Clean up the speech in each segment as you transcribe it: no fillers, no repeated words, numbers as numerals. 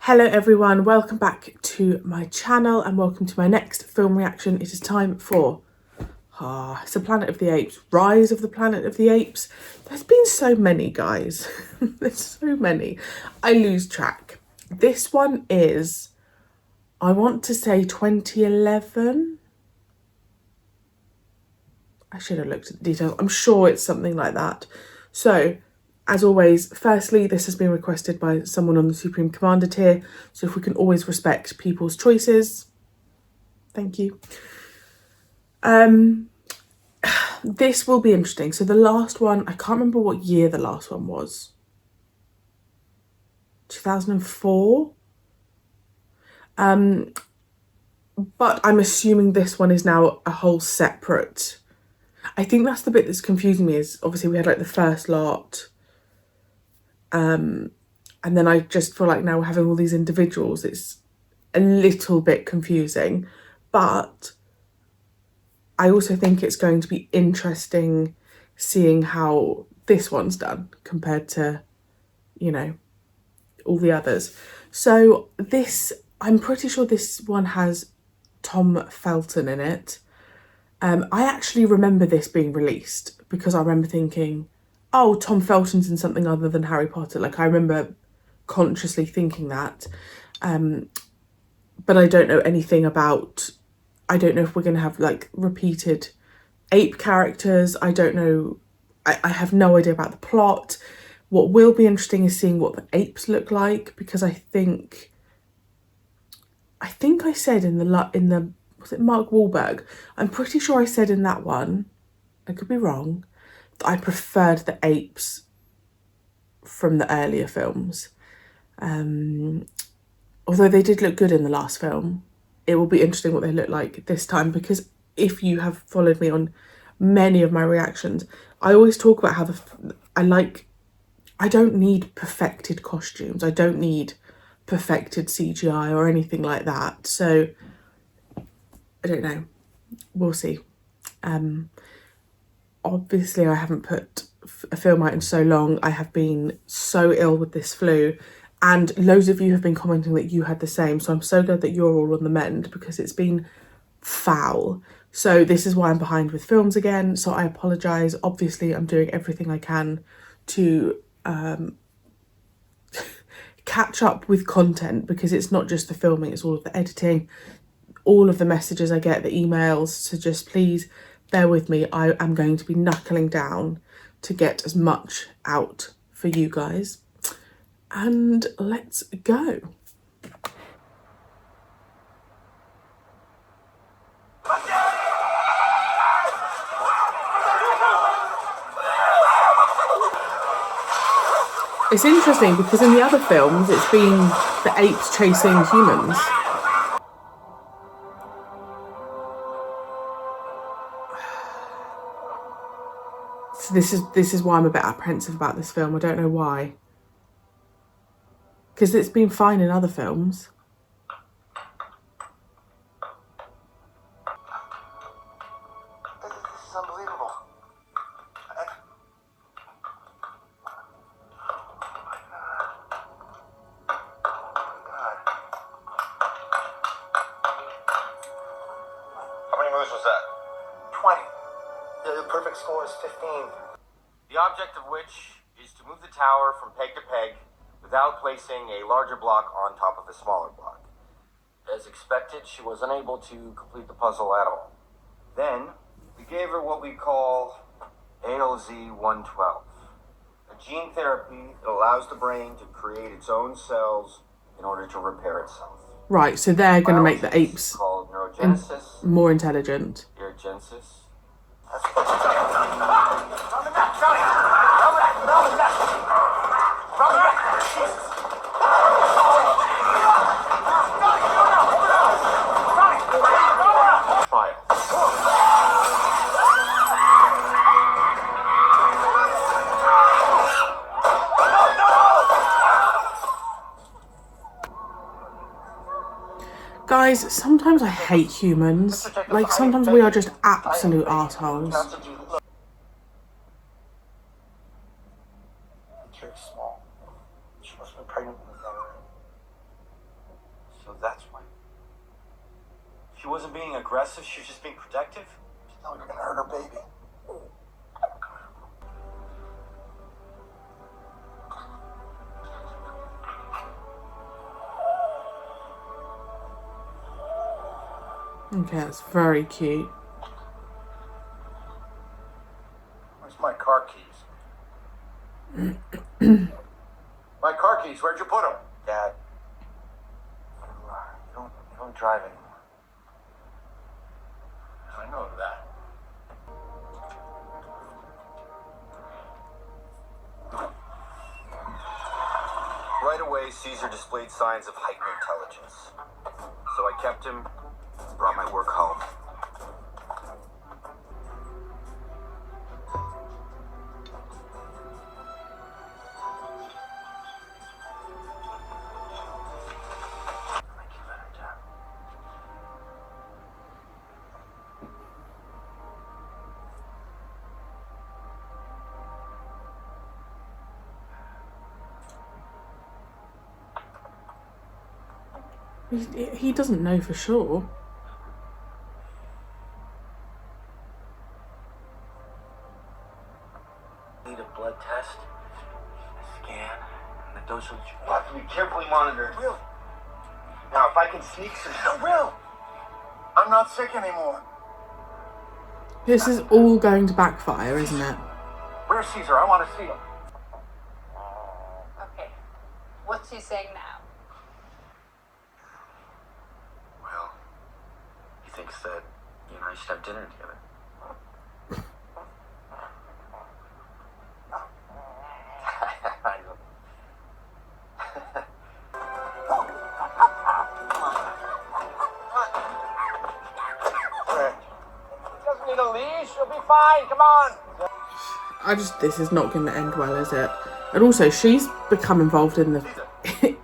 Hello everyone, welcome back to my channel and welcome to my next film reaction. It is time for it's the Planet of the Apes, Rise of the Planet of the Apes. There's been so many, guys. There's so many. I lose track. This one is, I want to say 2011. I should have looked at the details. I'm sure it's something like that. So, as always, firstly, this has been requested by someone on the Supreme Commander tier, so if we can always respect people's choices, thank you. This will be interesting. So the last one, I can't remember what year the last one was. 2004? But I'm assuming this one is now a whole separate. I think that's the bit that's confusing me, is obviously we had like the first lot. And then I just feel like now we're having all these individuals, it's a little bit confusing, but I also think it's going to be interesting seeing how this one's done compared to, you know, all the others. So this, I'm pretty sure this one has Tom Felton in it. I actually remember this being released because I remember thinking, oh, Tom Felton's in something other than Harry Potter. Like, I remember consciously thinking that. But I don't know anything about, I don't know if we're going to have like repeated ape characters. I don't know. I have no idea about the plot. What will be interesting is seeing what the apes look like, because I think I said in the, was it Mark Wahlberg? I'm pretty sure I said in that one, I could be wrong, I preferred the apes from the earlier films. Although they did look good in the last film, it will be interesting what they look like this time, because if you have followed me on many of my reactions, I always talk about how I don't need perfected costumes. I don't need perfected CGI or anything like that. So I don't know. We'll see. Obviously, I haven't put a film out in so long. I have been so ill with this flu, and loads of you have been commenting that you had the same. So I'm so glad that you're all on the mend, because it's been foul. So this is why I'm behind with films again. So I apologise. Obviously, I'm doing everything I can to catch up with content, because it's not just the filming, it's all of the editing, all of the messages I get, the emails. So just please bear with me. I am going to be knuckling down to get as much out for you guys. And let's go. It's interesting because in the other films it's been the apes chasing humans. So this is why I'm a bit apprehensive about this film. I don't know why. Because it's been fine in other films. This is unbelievable. How many moves was that? 20. The perfect score is 15. The object of which is to move the tower from peg to peg without placing a larger block on top of a smaller block. As expected, she was unable to complete the puzzle at all. Then, we gave her what we call ALZ-112, a gene therapy that allows the brain to create its own cells in order to repair itself. Right, so they're going to make the apes called neurogenesis, more intelligent. neurogenesis. Guys, sometimes I hate humans. Like, sometimes we are just absolute assholes. It's very small. She must have been pregnant when we got her in. So that's why. She wasn't being aggressive, she was just being protective? No, you're gonna hurt her baby. Okay, that's very cute. Where's my car keys? My car keys, where'd you put them? Dad. You don't drive anymore. I know that. Right away, Caesar displayed signs of heightened intelligence. So I kept him, brought my work home. He doesn't know for sure. Need a blood test, a scan, and the dosage will have to be carefully monitored. Will. Now, if I can sneak some... I will. I'm not sick anymore. This is all going to backfire, isn't it? Where's Caesar? I want to see him. Okay. What's he saying now? Well, he thinks that you and I should have dinner together. Doesn't need a leash. You'll be fine. Come on. This is not going to end well, is it? And also, she's become involved in the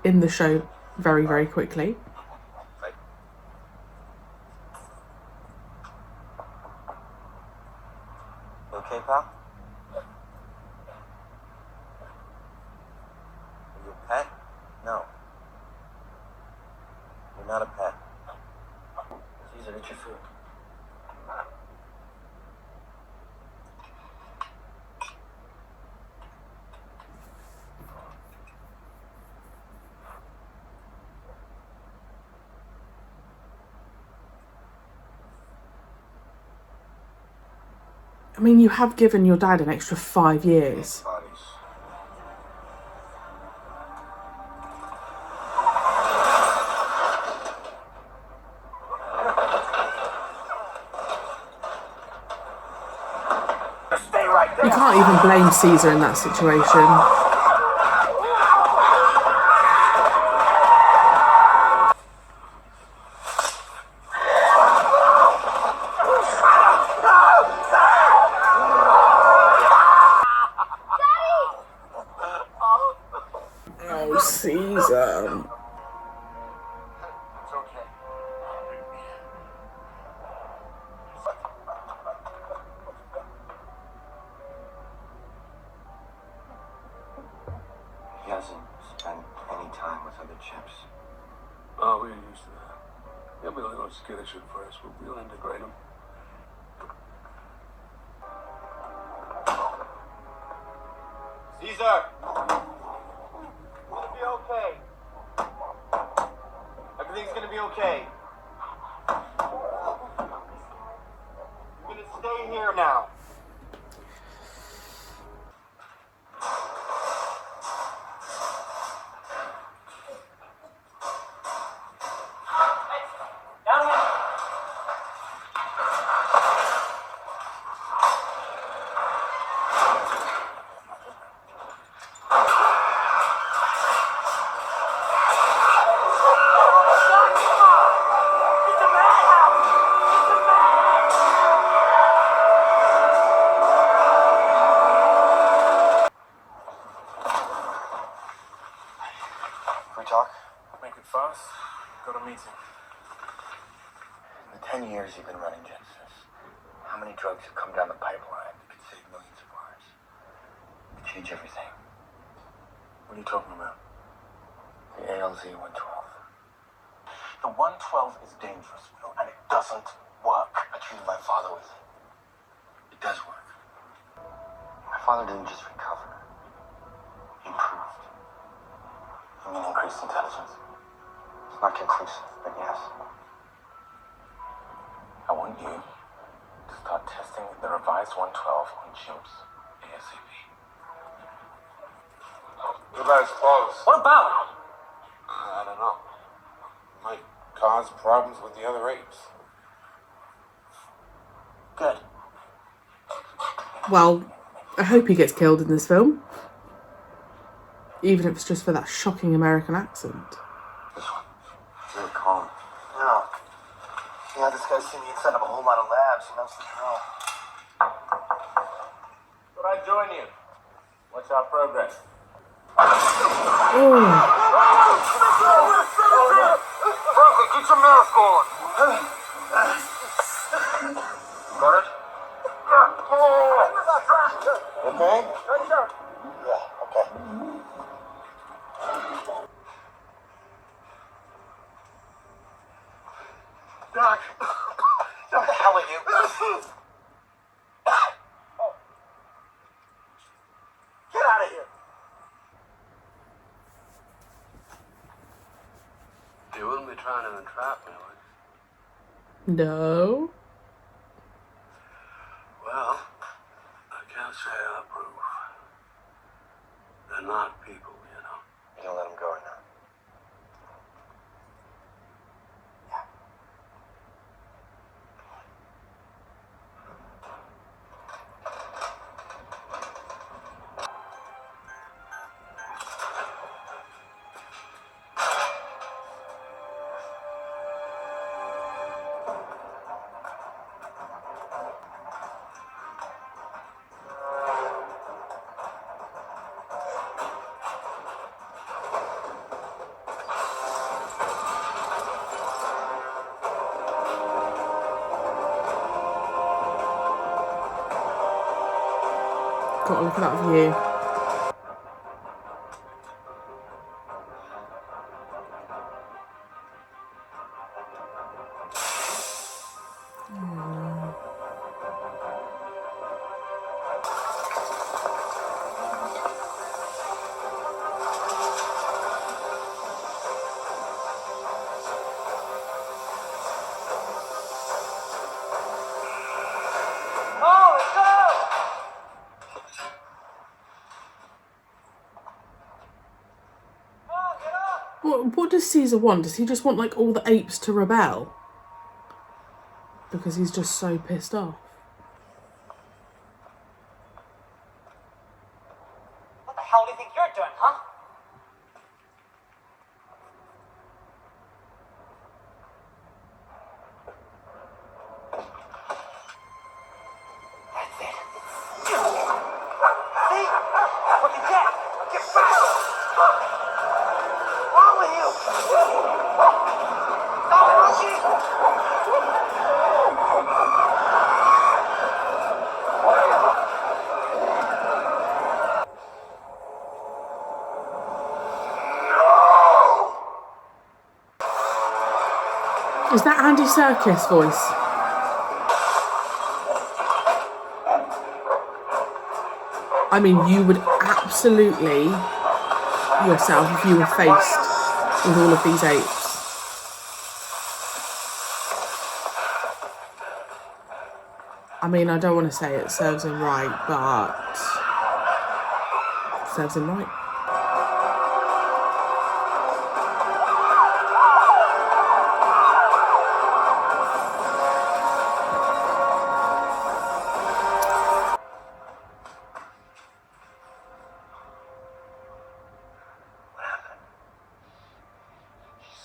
in the show very, very quickly. You okay, pal? Are you a pet? No. You're not a pet. Caesar, eat your food. I mean, you have given your dad an extra 5 years. Bodies. Stay right there. You can't even blame Caesar in that situation. Oh, Caesar. It's okay. He hasn't spent any time with other chimps. Oh, we're used to that. He'll be a little skittish at first, but we'll integrate him. Caesar! It's gonna be okay. Everything's gonna be okay. You're gonna stay here now. Down here. Can we talk? Make it fast. Got a meeting. In the 10 years you've been running Genesis, how many drugs have come down the pipeline that could save millions of lives? Could change everything. What are you talking about? The ALZ-112. The 112 is dangerous, Will, and it doesn't work. I treated my father with it. It does work. My father didn't just recover. He improved. You mean increased intelligence? It's not conclusive, but yes. I want you to start testing the revised 112 on chimps ASAP. Too bad it's closed. What about? I don't know. Might cause problems with the other apes. Good. Well, I hope he gets killed in this film. Even if it's just for that shocking American accent. This one. Really calm. No. Yeah, this guy's seen me set up a whole lot of labs. He knows the drill. Could I join you? What's our progress? Oh, Frankie, get your mask on. Got it? Okay? Yeah, okay. Doc. What the hell are you? Get out of here. You wouldn't be trying to entrap me, would you? no. Well, I can't say I approve. They're not people, you know. You don't let him go or not? Gotta look at that view. What does Caesar want? Does he just want like all the apes to rebel? Because he's just so pissed off. What the hell do you think you're doing, huh? That's it. See? That's what you get. Get back! What's wrong with you? Stop it, Rocky! Is that Andy Serkis' voice? I mean, you would absolutely yourself if you were faced with all of these apes. I mean, I don't want to say it serves him right, but it serves him right.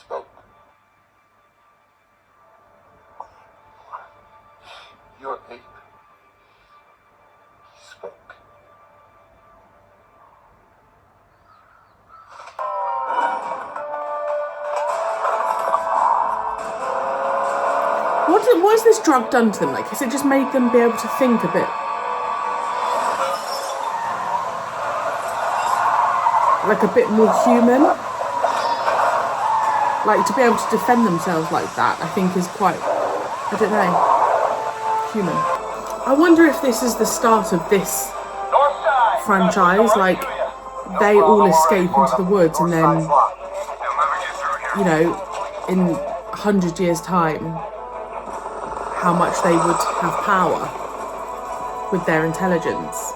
Spoke. Your ape. Spoke. What has this drug done to them? Like, has it just made them be able to think a bit? Like a bit more human? Like, to be able to defend themselves like that, I think is quite, I don't know, human. I wonder if this is the start of this franchise, like, they all escape into the woods and then, you know, in 100 years' time, how much they would have power with their intelligence.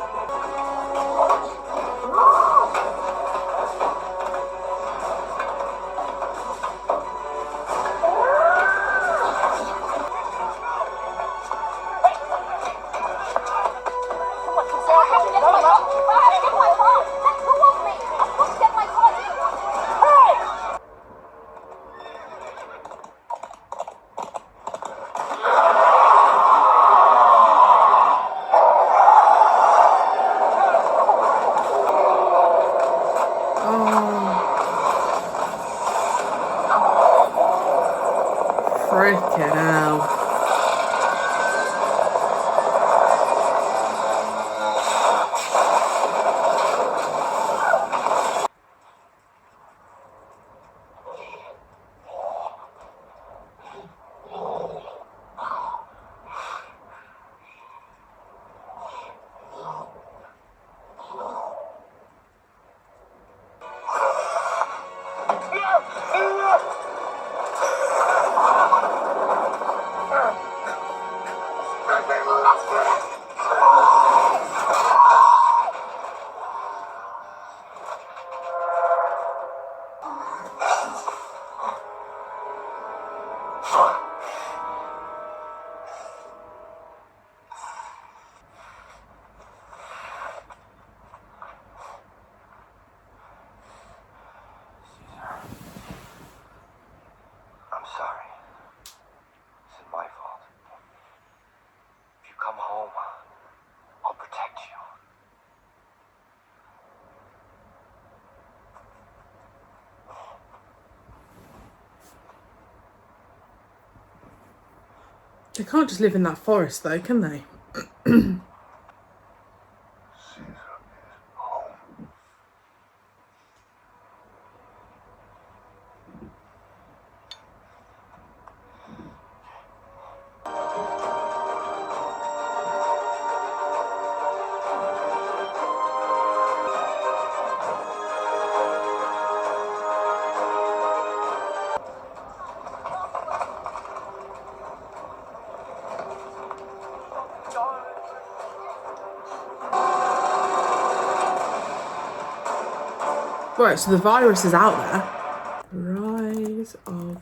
Frickin' hell. I'm sorry. This is my fault. If you come home, I'll protect you. They can't just live in that forest though, can they? Right, so the virus is out there. Rise of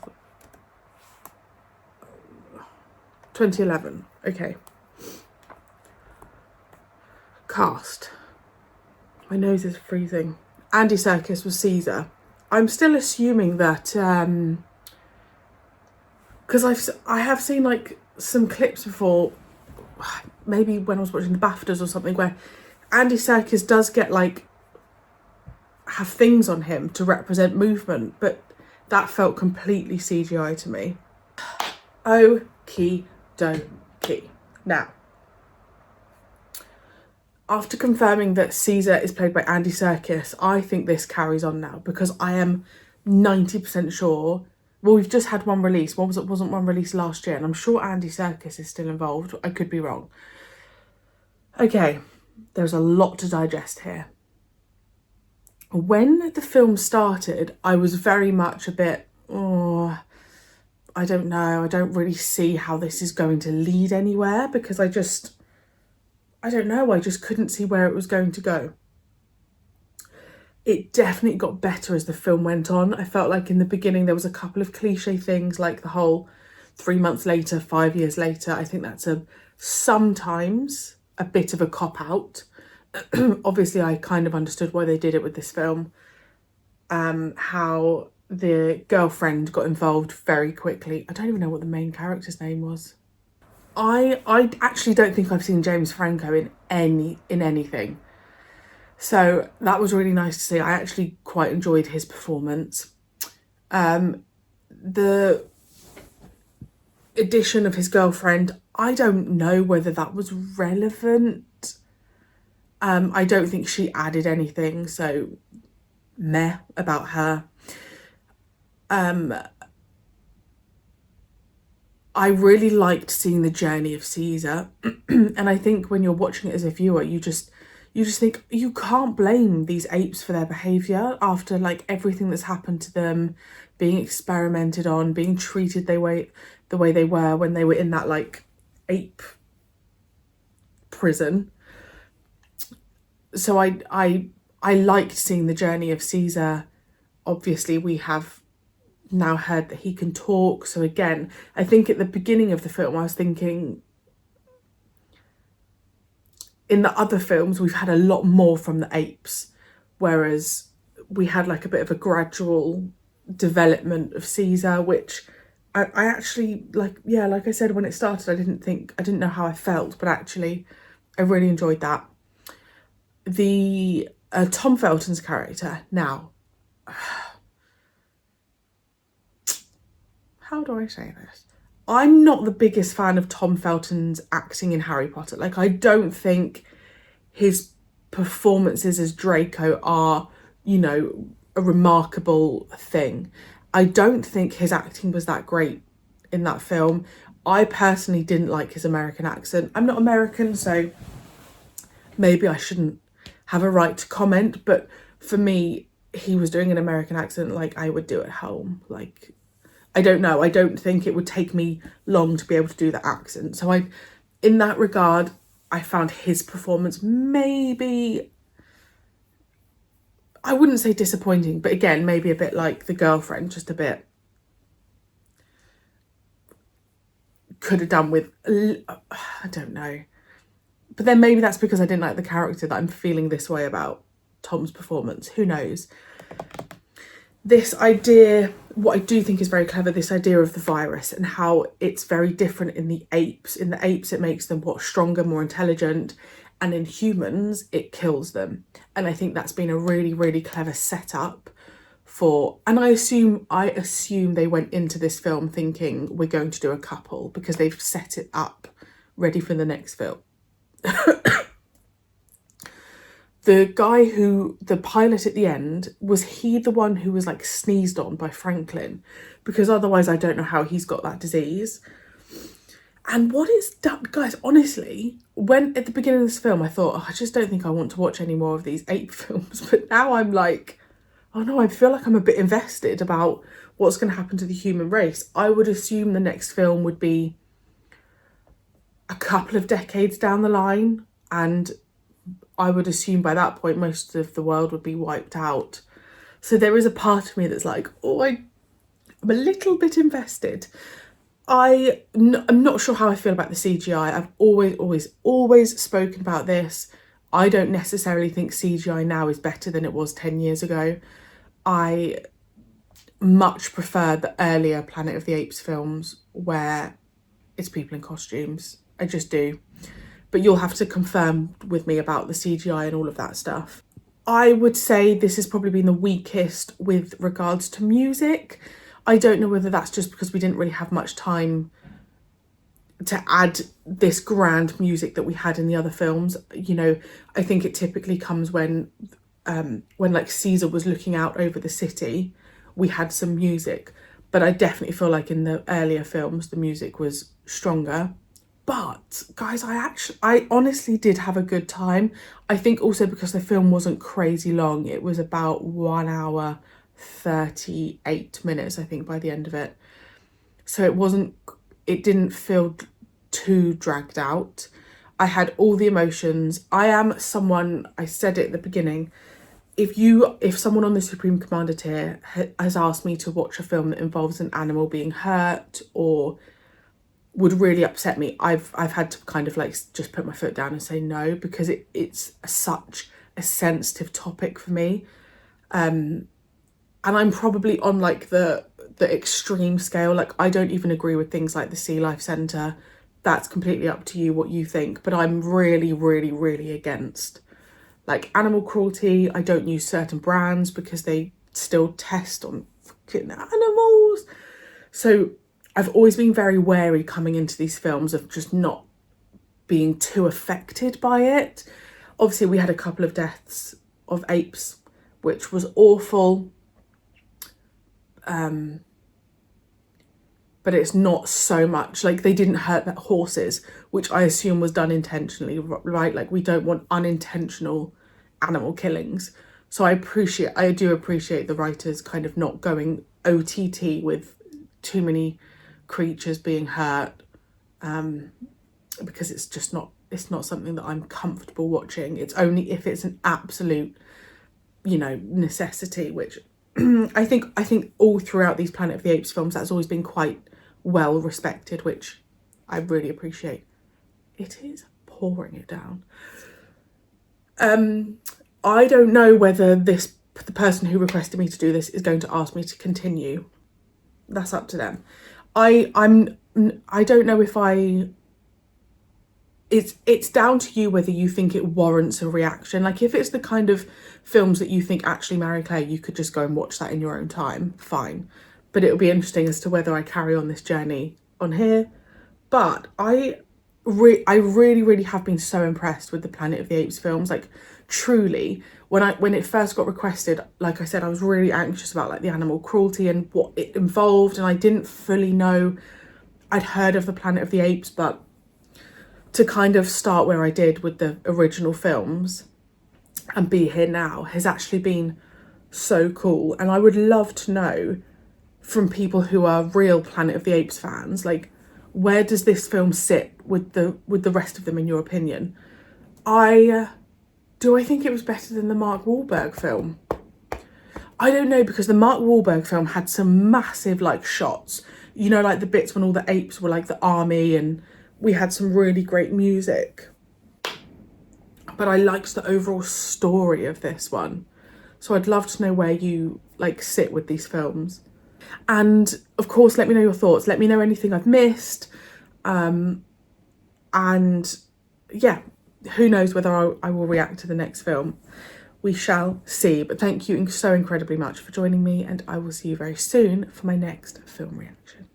2011. Okay. Cast. My nose is freezing. Andy Serkis was Caesar. I'm still assuming that because I have seen like some clips before, maybe when I was watching the BAFTAs or something, where Andy Serkis does get like have things on him to represent movement, but that felt completely CGI to me. Okie dokie. Now, after confirming that Caesar is played by Andy Serkis, I think this carries on now because I am 90% sure. Well, we've just had one release. Wasn't one released last year, and I'm sure Andy Serkis is still involved. I could be wrong. Okay, there's a lot to digest here. When the film started, I was very much a bit, oh, I don't know. I don't really see how this is going to lead anywhere because I don't know. I just couldn't see where it was going to go. It definitely got better as the film went on. I felt like in the beginning there was a couple of cliche things like the whole 3 months later, 5 years later. I think that's sometimes a bit of a cop-out. Obviously, I kind of understood why they did it with this film. How the girlfriend got involved very quickly. I don't even know what the main character's name was. I actually don't think I've seen James Franco in anything. So that was really nice to see. I actually quite enjoyed his performance. The addition of his girlfriend, I don't know whether that was relevant. I don't think she added anything, so meh about her. I really liked seeing the journey of Caesar. And I think when you're watching it as a viewer, you just think you can't blame these apes for their behaviour after like everything that's happened to them, being experimented on, being treated the way they were when they were in that like ape prison. So I liked seeing the journey of Caesar. Obviously, we have now heard that he can talk. So again, I think at the beginning of the film, I was thinking, in the other films, we've had a lot more from the apes, whereas we had like a bit of a gradual development of Caesar, which I actually like. Yeah, like I said, when it started, I didn't know how I felt, but actually I really enjoyed that. The Tom Felton's character now, how do I say this? I'm not the biggest fan of Tom Felton's acting in Harry Potter. Like, I don't think his performances as Draco are, you know, a remarkable thing. I don't think his acting was that great in that film. I personally didn't like his American accent. I'm not American, so maybe I shouldn't have a right to comment, but for me, he was doing an American accent like I would do at home. Like, I don't know. I don't think it would take me long to be able to do the accent. So in that regard, I found his performance maybe, I wouldn't say disappointing, but again, maybe a bit like The Girlfriend, just a bit. Could have done with, I don't know. But then maybe that's because I didn't like the character that I'm feeling this way about Tom's performance. Who knows? This idea, what I do think is very clever, this idea of the virus and how it's very different in the apes. In the apes, it makes them, stronger, more intelligent. And in humans, it kills them. And I think that's been a really, really clever setup for, and I assume they went into this film thinking we're going to do a couple because they've set it up ready for the next film. The guy the pilot at the end, was he the one who was like sneezed on by Franklin? Because otherwise I don't know how he's got that disease. And what it's done, guys, honestly, when at the beginning of this film, I thought, I just don't think I want to watch any more of these ape films. But now I'm like, oh no, I feel like I'm a bit invested about what's going to happen to the human race. I would assume the next film would be a couple of decades down the line, and I would assume by that point most of the world would be wiped out. So there is a part of me that's like, I'm a little bit invested. I'm not sure how I feel about the CGI. I've always spoken about this. I don't necessarily think CGI now is better than it was 10 years ago. I much prefer the earlier Planet of the Apes films where it's people in costumes. I just do. But you'll have to confirm with me about the CGI and all of that stuff. I would say this has probably been the weakest with regards to music. I don't know whether that's just because we didn't really have much time to add this grand music that we had in the other films. You know, I think it typically comes when like Caesar was looking out over the city, we had some music. But I definitely feel like in the earlier films, the music was stronger. But guys, I honestly did have a good time. I think also because the film wasn't crazy long. It was about 1 hour, 38 minutes, I think, by the end of it. So it didn't feel too dragged out. I had all the emotions. I am someone, I said it at the beginning, if someone on the Supreme Commander tier has asked me to watch a film that involves an animal being hurt or would really upset me, I've had to kind of like just put my foot down and say no, because it's such a sensitive topic for me. And I'm probably on like the extreme scale. Like, I don't even agree with things like the Sea Life Centre. That's completely up to you what you think. But I'm really, really, really against like animal cruelty. I don't use certain brands because they still test on fucking animals. So I've always been very wary coming into these films of just not being too affected by it. Obviously, we had a couple of deaths of apes, which was awful. but it's not so much, like they didn't hurt the horses, which I assume was done intentionally, right? Like we don't want unintentional animal killings. So I do appreciate the writers kind of not going OTT with too many creatures being hurt, because it's not something that I'm comfortable watching. It's only if it's an absolute, necessity, which I think all throughout these Planet of the Apes films, that's always been quite well respected, which I really appreciate. It is pouring it down. I don't know whether the person who requested me to do this is going to ask me to continue. That's up to them. I don't know if it's down to you whether you think it warrants a reaction. Like if it's the kind of films that you think actually, Marie-Clare, you could just go and watch that in your own time, fine. But it'll be interesting as to whether I carry on this journey on here. But I really, really have been so impressed with the Planet of the Apes films. Like truly, when it first got requested, like I said, I was really anxious about like the animal cruelty and what it involved, and I didn't fully know. I'd heard of the Planet of the Apes, but to kind of start where I did with the original films and be here now has actually been so cool. And I would love to know from people who are real Planet of the Apes fans, like, where does this film sit with the rest of them in your opinion? I think it was better than the Mark Wahlberg film? I don't know, because the Mark Wahlberg film had some massive like shots, like the bits when all the apes were like the army, and we had some really great music. But I liked the overall story of this one. So I'd love to know where you like sit with these films. And of course, let me know your thoughts. Let me know anything I've missed. And yeah, who knows whether I will react to the next film. We shall see. But thank you so incredibly much for joining me, and I will see you very soon for my next film reaction.